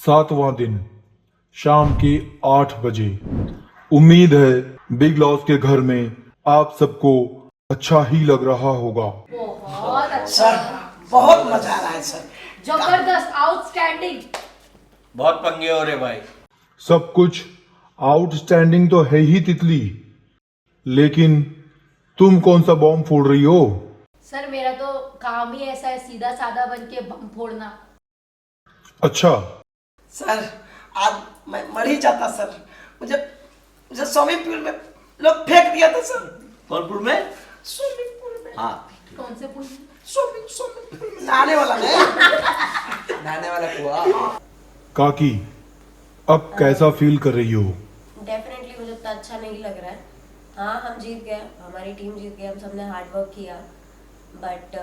7वां दिन शाम के 8 बजे। उम्मीद है बिग लॉस के घर में आप सबको अच्छा ही लग रहा होगा। बहुत अच्छा, सर बहुत मजा आ रहा है सर। जबरदस्त, आउटस्टैंडिंग। बहुत पंगे हो रहे भाई। सब कुछ आउटस्टैंडिंग तो है ही तितली, लेकिन तुम कौन सा बॉम्ब फोड़ रही हो? सर मेरा तो काम ही ऐसा है, सीधा साधा बन के बम फोड़ना। अच्छा, सर आज मैं मर ही जाता सर। मुझे मुझे स्विमिंग पूल में लोग फेंक दिया था सर। कौन पूल में? स्विमिंग पूल में। हाँ कौन से पुल? स्विमिंग पूल में नहाने वाला नहीं, नहाने वाला कुआ। काकी अब कैसा फील कर रही हो? डेफिनेटली मुझे उतना अच्छा नहीं लग रहा है। हाँ हम जीत गए, हमारी टीम जीत गई, हम सबने हार्ड वर्क किया, बट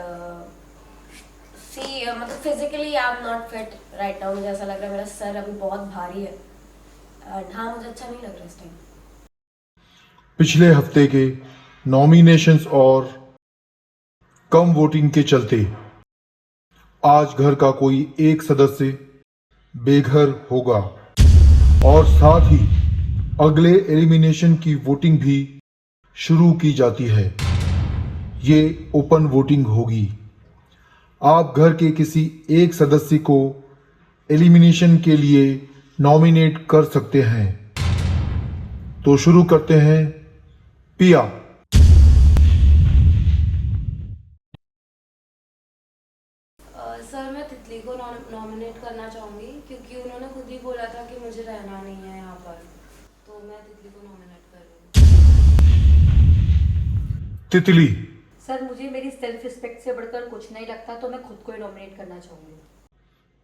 सी मतलब physically I am not fit right now. मुझे ऐसा लग रहा है मेरा सर अभी बहुत भारी है एंड हाँ मुझे अच्छा नहीं लग रहा इस टाइम। पिछले हफ्ते के नॉमिनेशंस और कम वोटिंग के चलते आज घर का कोई एक सदस्य बेघर होगा और साथ ही अगले एलिमिनेशन की वोटिंग भी शुरू की जाती है। ये ओपन वोटिंग होगी। आप घर के किसी एक सदस्य को एलिमिनेशन के लिए नॉमिनेट कर सकते हैं। तो शुरू करते हैं। पिया। सर मैं तितली को नॉमिनेट करना चाहूँगी क्योंकि उन्होंने खुद ही बोला था कि मुझे रहना नहीं है यहाँ पर, तो मैं तितली को नॉमिनेट कर रही हूँ। तितली। सर मुझे मेरी सेल्फ रिस्पेक्ट से बढ़कर कुछ नहीं लगता, तो मैं खुद को ही नॉमिनेट करना चाहूंगी।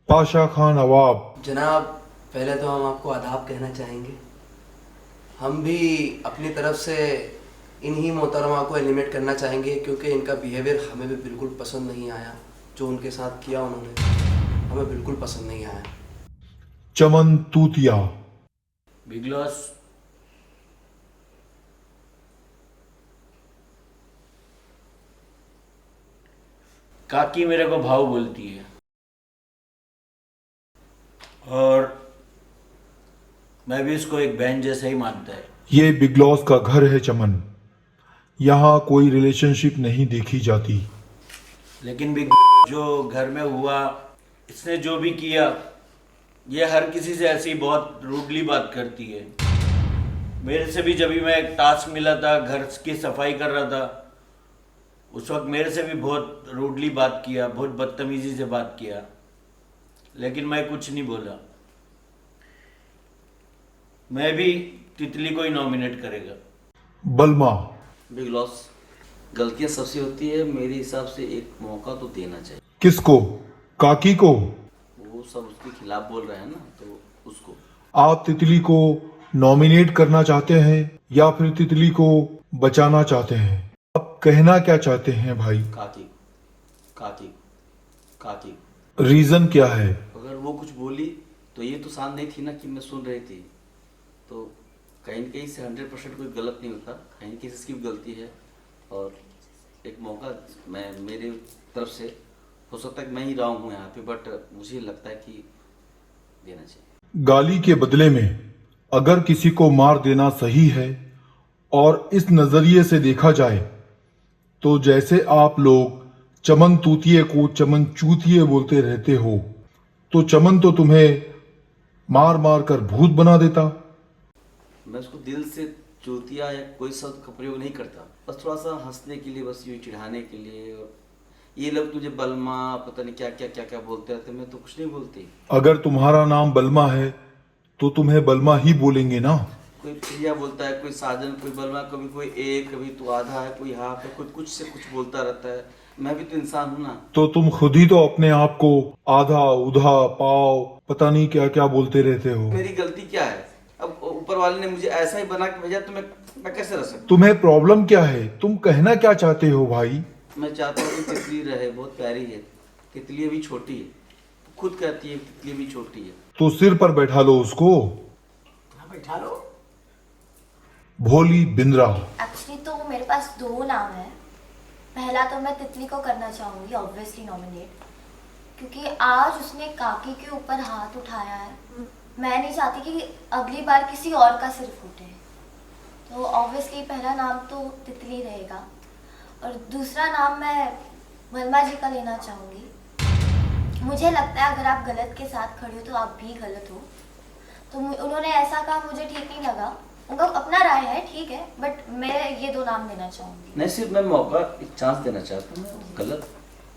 पाशा खान नवाब। जनाब पहले तो हम आपको आदाब कहना चाहेंगे। हम भी अपनी तरफ से इन्हीं मोहतरमा को एलिमिनेट करना चाहेंगे क्योंकि इनका बिहेवियर हमें भी बिल्कुल पसंद नहीं आया। जो उनके साथ किया उन्होंने हमें बिल्कुल पसंद नहीं आया। चमन तूतिया। बिग लॉस काकी मेरे को भाव बोलती है और मैं भी इसको एक बहन जैसा ही मानता है। ये बिग लॉस का घर है चमन। यहाँ कोई रिलेशनशिप नहीं देखी जाती। लेकिन बिग जो घर में हुआ, इसने जो भी किया, ये हर किसी से ऐसी बहुत रूडली बात करती है। मेरे से भी जब भी मैं एक टास्क मिला था, घर की सफाई कर रहा था, उस वक्त मेरे से भी बहुत रूडली बात किया, बहुत बदतमीजी से बात किया, लेकिन मैं कुछ नहीं बोला। मैं भी तितली को ही नॉमिनेट करेगा। बलमा। बिग लॉस गलतियां सबसे होती है, मेरे हिसाब से एक मौका तो देना चाहिए। किसको? काकी को? वो सब उसके खिलाफ बोल रहे हैं ना, तो उसको। आप तितली को नॉमिनेट करना चाहते हैं या फिर तितली को बचाना चाहते हैं? आप कहना क्या चाहते हैं भाई? काकी काकी काकी। रीजन क्या है? अगर वो कुछ बोली तो ये तो शांत नहीं थी ना कि मैं सुन रही थी, तो कहीं न कहीं से 100% कोई गलत नहीं होता, कहीं न कहीं से इसकी भी गलती है। और एक मौका मैं मेरे तरफ से, हो सकता है कि मैं ही रहा हूँ यहाँ पे, बट मुझे लगता है कि देना चाहिए। गाली के बदले में अगर किसी को मार देना सही है और इस नजरिए से देखा जाए तो जैसे आप लोग चमन तूतिए को चमन चूतिए बोलते रहते हो, तो चमन तो तुम्हें मार मार कर भूत बना देता। मैं उसको दिल से चूतिया या कोई शब्द का प्रयोग नहीं करता, बस थोड़ा सा हंसने के लिए, बस यूँ चिढ़ाने के लिए। और ये लोग तुझे बलमा पता नहीं क्या क्या क्या क्या बोलते रहते, मैं तो कुछ नहीं बोलती। अगर तुम्हारा नाम बलमा है तो तुम्हें बलमा ही बोलेंगे ना। कोई प्रिया बोलता है, कोई साजन, कोई बलमा, कभी कोई एक, कभी तू आधा है, कोई हाफ है, कोई कुछ से कुछ बोलता रहता है। मैं भी तो इंसान हूँ ना। तो तुम खुद ही तो अपने आप को आधा उधा पाव पता नहीं क्या क्या बोलते रहते हो। मेरी गलती क्या है? अब ऊपर वाले ने मुझे ऐसा ही बना के भेजा, तो मैं कैसे रह सकता? तुम्हें प्रॉब्लम क्या है? तुम कहना क्या चाहते हो भाई? मैं चाहता हूँ कि तितली रहे, बहुत प्यारी है। तितली अभी छोटी है, खुद कहती है तितली अभी छोटी है। तो सिर पर बैठा लो उसको। हाँ बैठा लो। भोली बिंद्रा। एक्चुअली तो मेरे पास दो नाम है। पहला तो मैं तितली को करना चाहूँगी ऑब्वियसली नॉमिनेट, क्योंकि आज उसने काकी के ऊपर हाथ उठाया है। मैं नहीं चाहती कि अगली बार किसी और का सिर फूटे। तो ऑब्वियसली पहला नाम तो तितली रहेगा और दूसरा नाम मैं वर्मा जी का लेना चाहूँगी। मुझे लगता है अगर आप गलत के साथ खड़े हो तो आप भी गलत हो। तो उन्होंने ऐसा कहा, मुझे ठीक नहीं लगा। उनका अपना राय है, ठीक है, बट मैं ये 2 नाम देना चाहूँगी। नहीं, सिर्फ मैं मौका एक चांस देना चाहता हूँ। गलत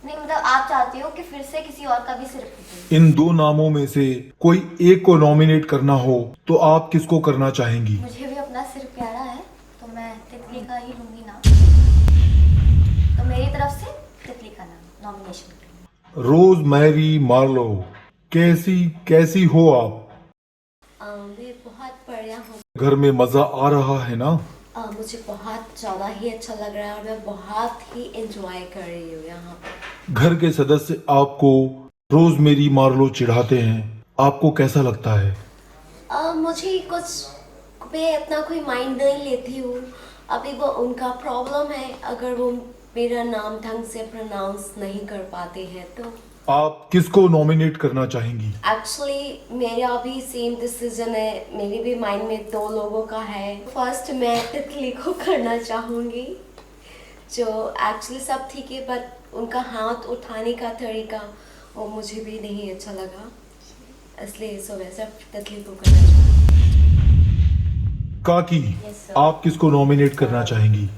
नहीं, मतलब आप चाहती हो कि फिर से किसी और का भी सिर फूटे। इन 2 नामों में से कोई एक को नॉमिनेट करना हो तो आप किसको करना चाहेंगी? मुझे भी अपना सिर प्यारा है तो मैं तितली का ही लूंगी नाम। तो मेरी तरफ से तितली का नाम नॉमिनेशन। रोज मैरी मार्लो, कैसी हो आप? मैं बहुत बढ़िया हूँ। घर में मजा आ रहा है ना? मुझे बहुत ज़्यादा ही अच्छा लग रहा है और मैं बहुत ही एंजॉय कर रही हूँ यहाँ पे। घर के सदस्य आपको रोज मेरी मार्लो चिढ़ाते हैं, आपको कैसा लगता है? मुझे कुछ मैं अपना कोई माइंड नहीं लेती हूँ। अभी वो उनका प्रॉब्लम है, अगर वो मेरा नाम ढंग से प्रोनाउंस नहीं कर पाते हैं तो। आप किसको नॉमिनेट करना चाहेंगी? एक्चुअली मेरा भी सेम डिसीजन है। मेरे भी माइंड में 2 लोगों का है। फर्स्ट मैं तितली को करना चाहूँगी, जो एक्चुअली सब ठीक है बट उनका हाथ उठाने का तरीका वो मुझे भी नहीं अच्छा लगा, इसलिए सो वैसे तितली को करना चाहूँगी। काकी, Yes, sir. आप किसको नॉमिनेट करना चाहेंगी?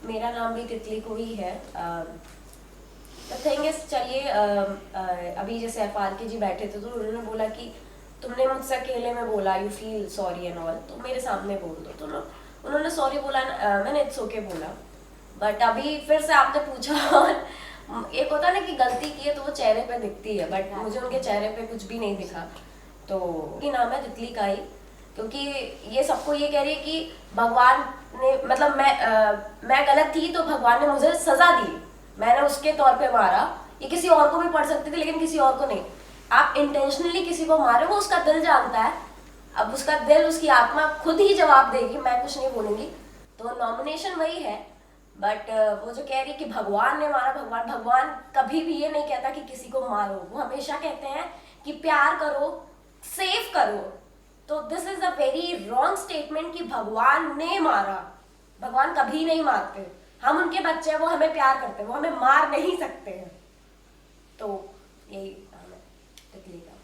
मेरा नाम भी तितली को ही है। थिंग इज, चलिए अभी जैसे FRK जी बैठे थे तो उन्होंने बोला कि तुमने मुझसे अकेले में बोला you feel sorry and all, तो मेरे सामने बोल दो। तो उन्होंने सॉरी बोला, मैंने इट्स ओके बोला। बट अभी फिर से आपने पूछा और एक होता है ना कि गलती की है तो वो चेहरे पे दिखती है, बट मुझे उनके चेहरे पे कुछ भी नहीं दिखा। तो ये नाम है तितली का ही, क्योंकि ये सबको ये कह रही है कि भगवान ने, मतलब मैं गलत थी तो भगवान ने मुझे सजा दी, मैंने उसके तौर पे मारा। ये किसी और को भी पढ़ सकती थी लेकिन किसी और को नहीं। आप इंटेंशनली किसी को मारे, वो उसका दिल जानता है। अब उसका दिल, उसकी आत्मा खुद ही जवाब देगी, मैं कुछ नहीं बोलूंगी। तो नॉमिनेशन वही है। बट वो जो कह रही है कि भगवान ने मारा, भगवान कभी भी ये नहीं कहता कि किसी को मारो। वो हमेशा कहते हैं कि प्यार करो, सेव करो। तो this is a very wrong statement कि भगवान ने मारा। भगवान कभी नहीं मारते, हम उनके बच्चे हैं, वो हमें प्यार करते हैं, वो हमें मार नहीं सकते हैं। तो यही हमें तितली का।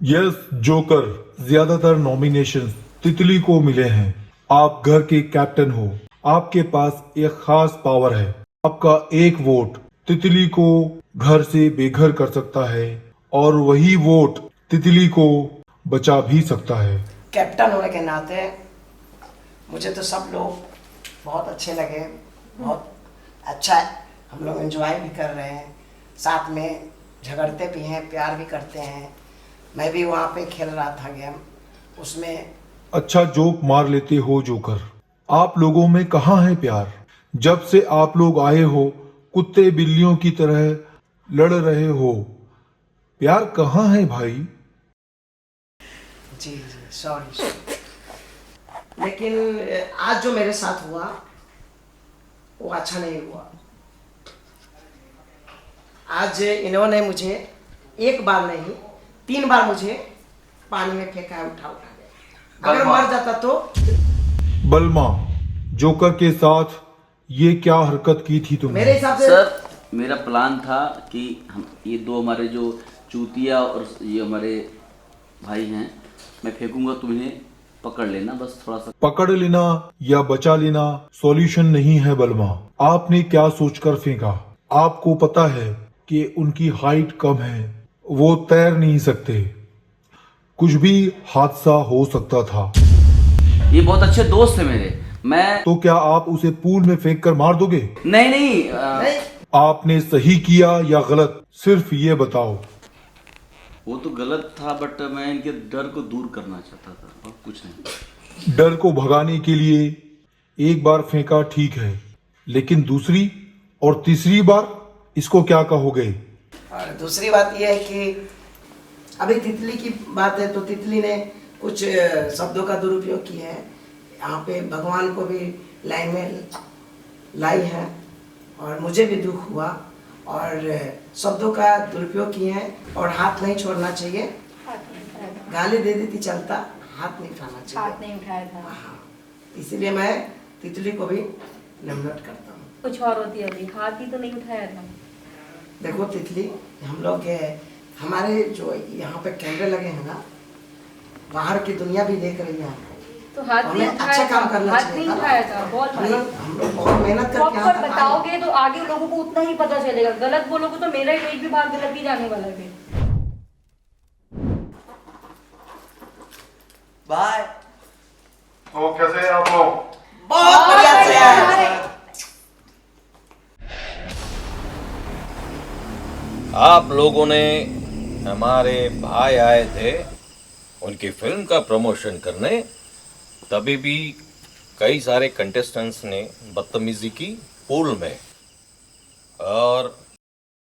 यस जोकर, ज्यादातर नॉमिनेशंस तितली को मिले हैं। आप घर के कैप्टन हो, आपके पास एक खास पावर है। आपका एक वोट तितली को घर से बेघर कर सकता है और वही वोट तितली को बचा भी सकता है। कैप्टन होने के नाते मुझे तो सब लोग बहुत अच्छे लगे, बहुत अच्छा है। हम लोग एंजॉय भी कर रहे हैं, साथ में झगड़ते भी हैं, प्यार भी करते हैं। मैं भी वहाँ पे खेल रहा था गेम, उसमें अच्छा जोक मार लेते हो जोकर। आप लोगों में कहाँ है प्यार? जब से आप लोग आए हो कुत्ते बिल्लियों की तरह लड़ रहे हो, प्यार कहाँ है भाई? जी सॉरी। लेकिन आज जो मेरे साथ हुआ वो अच्छा नहीं हुआ। आज इन्होंने मुझे एक बार नहीं 3 बार मुझे पानी में फेंका है, उठा के। अगर मर जाता तो। बलमा, जोकर के साथ ये क्या हरकत की थी तुमने? मेरे हिसाब से सर, मेरा प्लान था कि हम ये 2 हमारे जो चूतिया और ये हमारे भाई हैं, मैं फेंकूंगा, तुम्हें पकड़ लेना, बस थोड़ा सा। पकड़ लेना या बचा लेना सॉल्यूशन नहीं है बलमा। आपने क्या सोचकर फेंका? आपको पता है कि उनकी हाइट कम है, वो तैर नहीं सकते, कुछ भी हादसा हो सकता था। ये बहुत अच्छे दोस्त है मेरे। मैं तो क्या आप उसे पूल में फेंक कर मार दोगे? नहीं नहीं, आपने सही किया या गलत, सिर्फ ये बताओ। वो तो गलत था, बट मैं इनके डर को दूर करना चाहता था, और कुछ नहीं। डर को भगाने के लिए एक बार फेंका ठीक है, लेकिन दूसरी और तीसरी बार इसको क्या कहोगे? और दूसरी बात यह है कि अभी तितली की बात है तो तितली ने कुछ शब्दों का दुरुपयोग किया है। यहाँ पे भगवान को भी लाइन में लाई है और मुझे भी दुख हुआ। और शब्दों का दुरुपयोग किए हैं और हाथ नहीं छोड़ना चाहिए। गाली दे देती चलता, हाथ नहीं उठाना चाहिए। हाथ नहीं उठाया था। हाँ, इसीलिए मैं तितली को भी नॉमिनेट करता हूँ। कुछ और होती है, अभी हाथ ही तो नहीं उठाया था। देखो तितली, हम लोग हमारे जो यहाँ पे कैमरे लगे हैं ना, बाहर की दुनिया भी देख रही है, तो हाथ नहीं हमें उठाया अच्छा था, काम करना हाथ चाहिए नहीं था। उठाया था। बहुत हम लोग बहुत मेहनत करके यहाँ प्रॉपर तक आए। बताओगे तो आगे लोगों को उतना ही पता चलेगा। गलत बोलोगे तो मेरा इमेज भी बाहर गलत ही जाने वाला है। बाय। तो कैसे हैं आप लोग? बहुत बढ़िया से है। आप लोगों ने हमारे भाई आए थे उनकी फिल्म का प्रमोशन करने, तभी भी कई सारे कंटेस्टेंट्स ने बदतमीजी की पूल में, और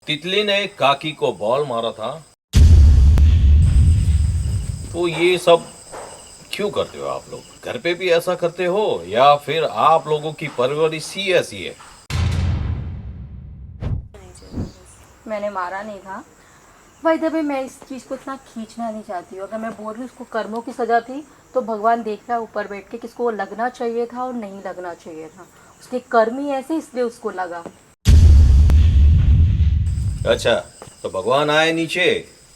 तितली ने काकी को बॉल मारा था। तो ये सब क्यों करते हो आप लोग? घर पे भी ऐसा करते हो या फिर आप लोगों की परवरिश ही ऐसी है? मैंने मारा नहीं था भाई। तभी मैं इस चीज़ को इतना खींचना नहीं चाहती हूँ। अगर मैं बोल रही हूँ उसको कर्मों की सज़ा थी, तो भगवान देख रहा है ऊपर बैठ के किसको लगना चाहिए था और नहीं लगना चाहिए था। उसके कर्म ही ऐसे, इसलिए उसको लगा। अच्छा, तो भगवान आए नीचे,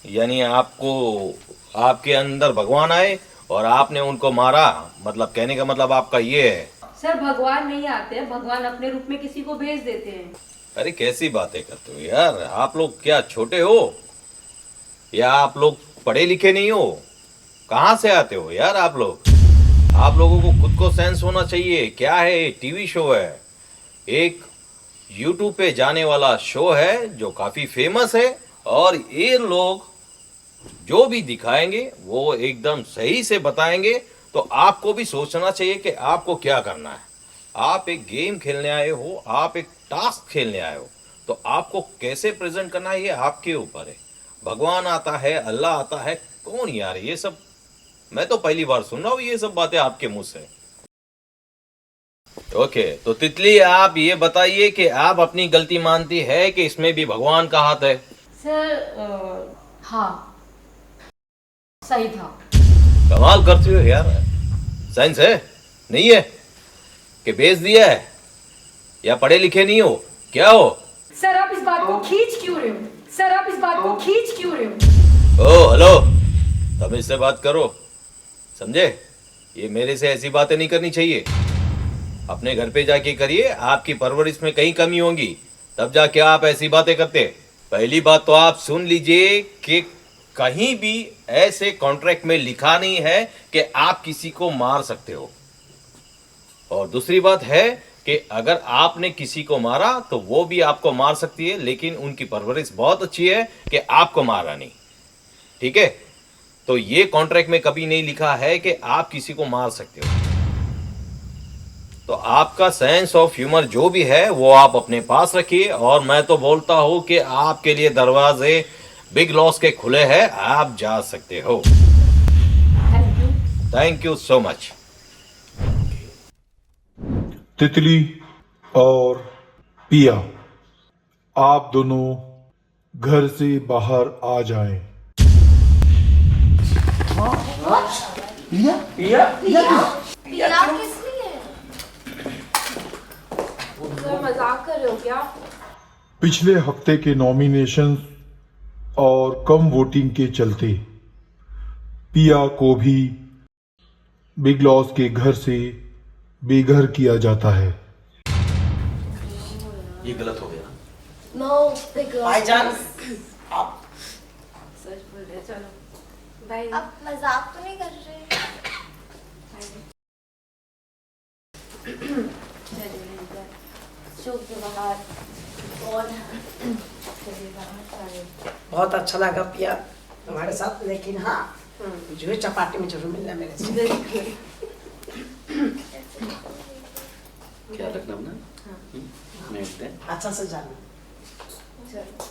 यानी आपको, आपके अंदर भगवान आए और आपने उनको मारा, मतलब कहने का मतलब आपका ये है? सर भगवान नहीं आते हैं, भगवान अपने रूप में किसी को भेज देते हैं। अरे कैसी बातें करते हो यार, आप लोग क्या छोटे हो या आप लोग पढ़े लिखे नहीं हो? कहाँ से आते हो यार आप लोग? आप लोगों को खुद को सेंस होना चाहिए। क्या है, टीवी शो है, एक यूट्यूब पे जाने वाला शो है जो काफी फेमस है, और ये लोग जो भी दिखाएंगे वो एकदम सही से बताएंगे। तो आपको भी सोचना चाहिए कि आपको क्या करना है। आप एक गेम खेलने आए हो, आप एक टास्क खेलने आए हो, तो आपको कैसे प्रेजेंट करना है ये आपके ऊपर है। भगवान आता है, अल्लाह आता है, कौन यार ये सब? मैं तो पहली बार सुन रहा हूँ ये सब बातें आपके मुंह से। ओके, तो तितली आप ये बताइए कि आप अपनी गलती मानती है कि इसमें भी भगवान का हाथ है? सर हाँ, सही था। कमाल करती हो यार, साइंस है नहीं है कि बेच दिया है, या पढ़े लिखे नहीं हो, क्या हो? सर आप इस बात को खींच क्यों रहे हो? सर आप इस बात को खींच क्यों रहे हो? ओ हेलो, तब इससे बात करो, समझे? ये मेरे से ऐसी बातें नहीं करनी चाहिए। अपने घर पे जाके करिए, आपकी परवरिश में कहीं कमी होगी, तब जाके आप ऐसी बातें करते। पहली बात तो आप सुन लीजिए कि कहीं भी ऐसे कॉन्ट्रैक्ट में लिखा नहीं है कि आप किसी को मार सकते हो। और दूसरी बात है कि अगर आपने किसी को मारा तो वो भी आपको मार सकती है, लेकिन उनकी परवरिश बहुत अच्छी है कि आपको मारा नहीं, ठीक है? तो ये कॉन्ट्रैक्ट में कभी नहीं लिखा है कि आप किसी को मार सकते हो। तो आपका सेंस ऑफ ह्यूमर जो भी है वो आप अपने पास रखिए, और मैं तो बोलता हूं कि आपके लिए दरवाजे बिग लॉस के खुले हैं, आप जा सकते हो। Thank you so much. तितली और पिया, आप दोनों घर से बाहर आ जाएं। पिया किस लिए? सर मजाक कर रहे हो क्या? पिछले हफ्ते के नॉमिनेशन और कम वोटिंग के चलते पिया को भी बिग लॉस के घर से बेघर किया जाता है। ये गलत हो गया। नो भाईजान, आप सच बोल रहे, चलो बाय। आप मजाक तो नहीं कर रहे? चुप के बाहर और चलिए बाहर सारे। बहुत अच्छा लगा पिया तुम्हारे साथ, लेकिन हाँ जो है चपाटी में जरूर मिलना मेरे से। क्या रखना अपना? मिलते हैं। अच्छा से जाना। चलो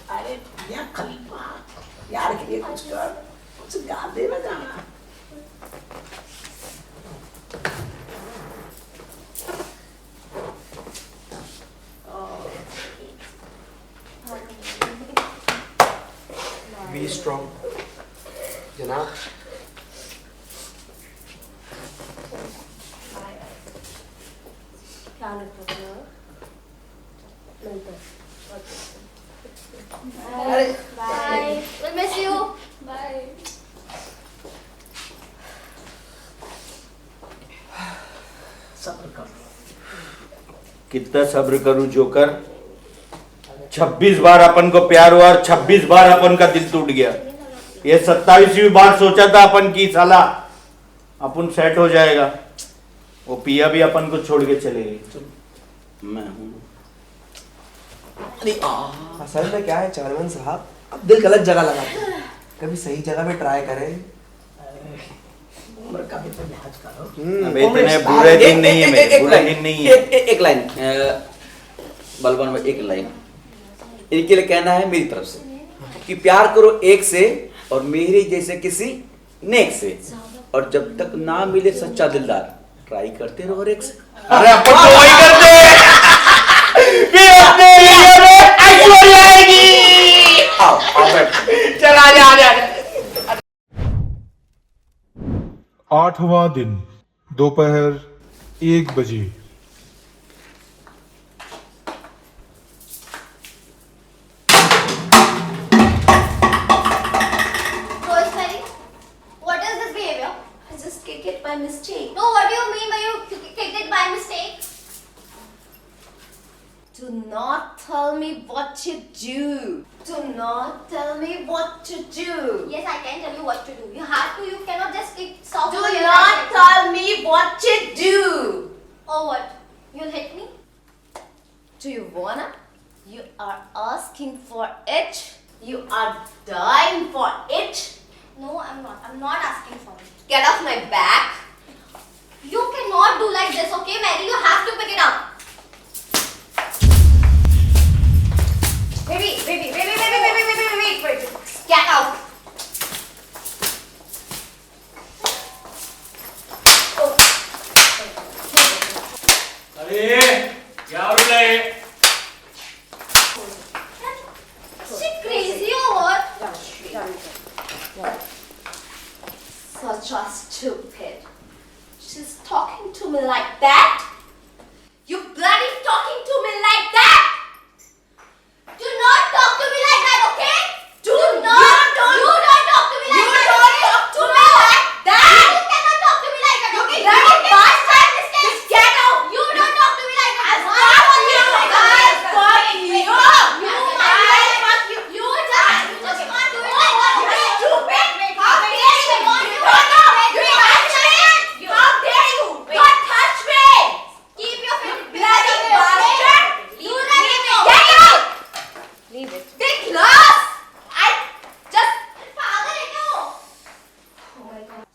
अरे यार खलीफा, यार के लिए कुछ कर, कुछ गा दे ना जाना। स्ट्रॉन्ग जनाब। ख्याल रखो अपना। मिलते हैं। Bye. We'll miss you. Bye. सब्र करो। कितना सब्र करूं जोकर? 26 बार अपन को प्यार हुआ और 26 बार अपन का दिल टूट गया। ये 27वीं बार सोचा था अपन की साला अपन सेट हो जाएगा, वो पिया भी अपन को छोड़ के चले गई। मैं हूं असल में क्या है चेयरमैन साहब, अब दिल गलत जगह लगाते हैं, कभी सही जगह पे ट्राई करें। उम्र का भी तो लिहाज करो। अबे इतने बुरे दिन नहीं है मेरे, बुरे दिन नहीं है। एक लाइन बलवान भाई, एक लाइन इनके लिए कहना है मेरी तरफ से कि प्यार करो एक से और मेरे जैसे किसी नेक से, और जब तक ना मिले सच्चा दिलदार ट्राई करते रहो हर एक से। अरे अपन तो वही करते हैं। फिर अपने एरिया में ऐश्वर्या आएगी। आओ बैठ। चल आ जा। 8वां दिन दोपहर 1 बजे। Rosemary, what is this behavior? I just kicked it by mistake. No, what do you mean by you kicked it by mistake? Do not tell me what to do. Do not tell me what to do. Yes, I can tell you what to do. You have to. You cannot just keep soft. Do not tell me what to do. Or what? You'll hit me? Do you wanna? You are asking for it. You are dying for it. No, I'm not. I'm not asking for it. Get off my back. You cannot do like this, okay, Mary? You have to pick it up. Wait. Get out. अरे क्या हो रहा है? Is she crazy or what? Such a stupid. She's talking to me like that? You bloody talking to me like that? Do not talk to me like that, okay? Do not. You don't talk to me like You that. don't okay? talk to Do me not. like that. You cannot talk to me like that, okay? bloody You cannot bastard. stand this case. Just get out. You don't talk to me like that. I'll Why fuck would you. do like that? I'll fuck you. You I'll fuck you. You just can't do it like that, okay? Stupid. How Wait, dare you? wait, wait, You don't know. wait, You wait, touch me. wait. How dare you? Wait. Don't touch me. Keep your feet Bloody away, okay? bastard. You let me go. Get out. Leave it. Big loss. I just. पागल है क्या वो? Oh my God.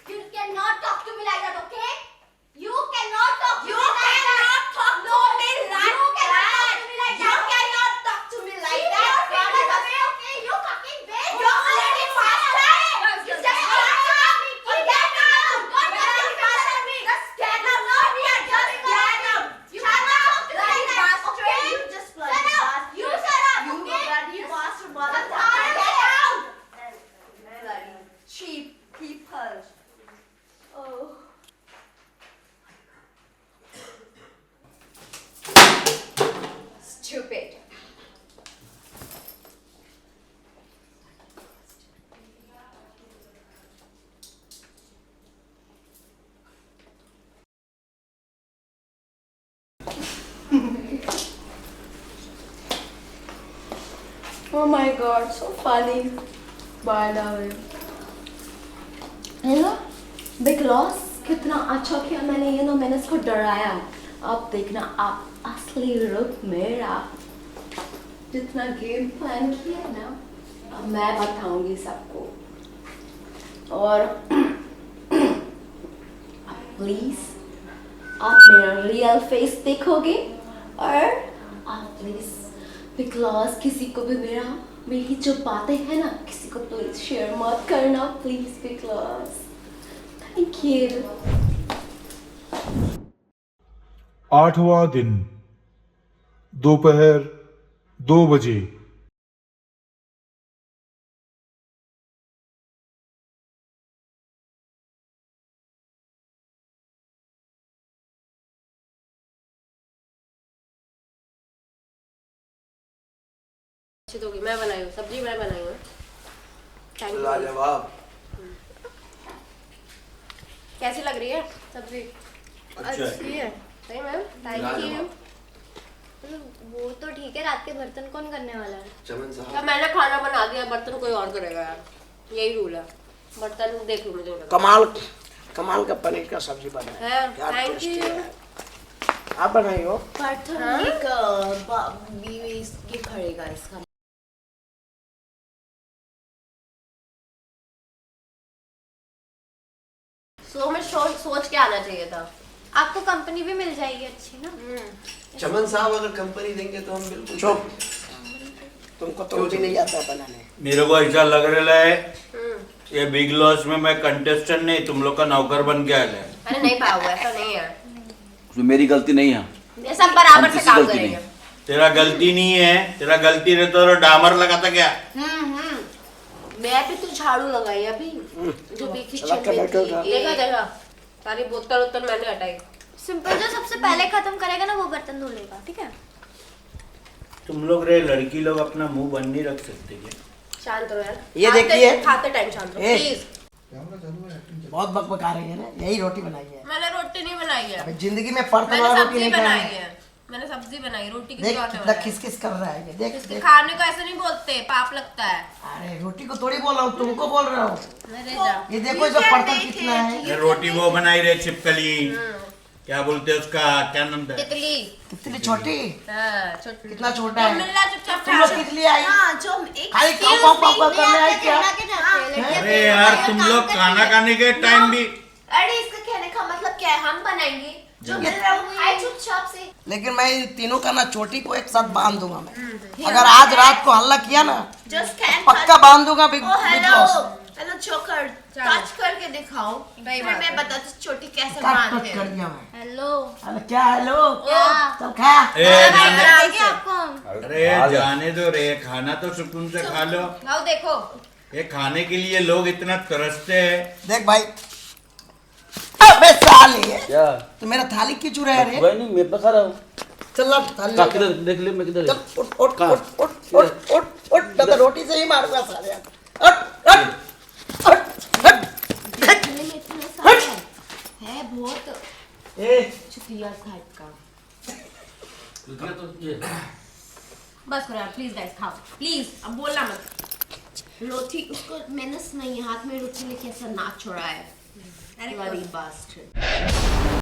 You cannot talk to me like that, okay? You cannot talk to You me like that. cannot talk to me like You cannot that. talk to me like You that. cannot talk to me like Keep that. your fingers away, okay? You fucking bitch. You bloody bastard. You just get out. Keep Get your out. fingers out. Don't Bloody touch me. bastard. Just get out. Not here. Just get out. You cannot talk to me Bloody like that, bastard. okay? You just bloody Shut up. bastard. You shut up, You okay? bloody bastard. I'm Motherfucker. tired. Get out. Bloody cheap people. Oh. Stupid. Oh my god, so funny. Bye, darling. है ना big loss कितना अच्छा किया मैंने, मैंने इसको डराया। अब देखना आप असली रूप मेरा, जितना गेम प्लान किया ना अब मैं बताऊंगी सबको। और प्लीज आप मेरा रियल फेस देखोगे, और आप प्लीज बिकॉज किसी को भी मेरी जो बातें हैं ना किसी को प्लीज शेयर मत करना, प्लीज बिकॉज थैंक यू। 8वां दिन दोपहर 2 बजे। अच्छी तो होगी, मैं बनाई हूँ सब्जी, मैं बनाई हूँ। Thank you. लाजवाब। कैसी लग रही है सब्जी? अच्छी है। सही मैम, थैंक यू। वो तो ठीक है, रात के बर्तन कौन करने वाला है? चमन क्या साहब, मैंने खाना बना दिया, बर्तन कोई और करेगा यार, यही रूल है। बर्तन देख लो मुझे लगा। कमाल का पनीर का सब्जी बना है। है, क्या थैंक टेस्टी यू। है। आप बनाई हो? बर्तन ये खड़ेगा इसका। सो में सोच के आना चाहिए था। आपको कंपनी भी मिल जाएगी अच्छी ना। चमन साहब अगर कंपनी देंगे तो हम बिल्कुल। चुप। तुमको तो भी नहीं आता बनाने। मेरे को ऐसा लग रहा है ये बिग लॉस में मैं कंटेस्टेंट नहीं, तुम लोग का नौकर बन के आया है। अरे नहीं पाया हुआ, ऐसा नहीं है, उसमें मेरी गलती नहीं है। ये सब बराबर से किसी काम गलती करेंगे। तेरा गलती नहीं है, तेरा गलती रहता तो डामर लगाता क्या? मैं भी तो झाड़ू लगाई अभी जो भी चला के किचन में बैठो थी। था। देखा देखा, सारी बोतल उतल मैंने हटाई। सिंपल, जो सबसे पहले खत्म करेगा ना वो बर्तन धो लेगा, ठीक है? तुम लोग रे लड़की लोग अपना मुंह बंद नहीं रख सकते क्या? शांत रहो यार। ये देखिए। खाते टाइम शांत रहो ए। प्लीज। बहुत बकबका रही है ना, यही रोटी बनाई है। मैंने रोटी नहीं बनाई है, अबे जिंदगी में पर्द मैंने वाला रोटी सब्जी नहीं बनाई खाई है। है, मैंने सब्जी बनाई, रोटी किसी देख और ने कितना बनाई। खिसखिस कर रहा है ये, देख इसके देख। खाने को ऐसे नहीं बोलते, पाप लगता है। अरे रोटी को थोड़ी बोल रहा हूँ, तुमको बोल रहा हूँ। अरे जा। ये देखो इसका पर्दा कितना है। ये रोटी वो बनाई रे छिपकली, क्या बोलते हैं उसका, क्या नाम था? तितली। कितनी छोटी, हाँ, छोटी। कितना छोटा है। मिल रहा चुपचाप तुम लोग खा। किस लिए आई? हाँ जो एक खाली खाओ खाओ खाओ खाओ करने आई क्या? अरे यार तुम लोग खाना खाने के टाइम भी। अरे इसका कहने का मतलब क्या है, हम बनाएंगे जो मिल रहा है वो खाए चुपचाप से। लेकिन मैं इन तीनों का ना चोटी को एक साथ बांध दूंगा मैं। अगर आज रात को हल्ला किया ना, जस्ट कैन पक्का बांध दूंगा big o big hello boss. Hello चोकर, चलो। टच करके दिखाओ, फिर बात मैं है। बताती हूँ छोटी कैसे टच बांधते कर हैं। दिया मैं। हेलो, अरे क्या हेलो, क्या? चल खा। ए, जाने- देंगे आपको? अरे जाने दो रे, खाना तो सुकून से खा लो। लाओ देखो। ये खाने के लिए लोग इतना तरसते हैं। देख भाई, अबे साले, क्या? तो मेरा थाली क्यों चुरा है रे? भाई नहीं, मैं तो खा रहा हूँ। चल ला थाली का ले। किधर देख ले, मैं किधर चल है? उठ उठ कहाँ? उठ उठ उठ उठ उठ, मैं तो रोटी से ही मारूंगा साले। उठ उठ उठ उठ। देखने में इतना सारा है बहुत ए चुतिया टाइप का। तो ये बस करो यार प्लीज गाइस, खाओ प्लीज, अब बोलना मत। रोटी उसको मैंने नहीं, हाथ में रोटी लेके ऐसा नाच रहा है। अरे बास्ट।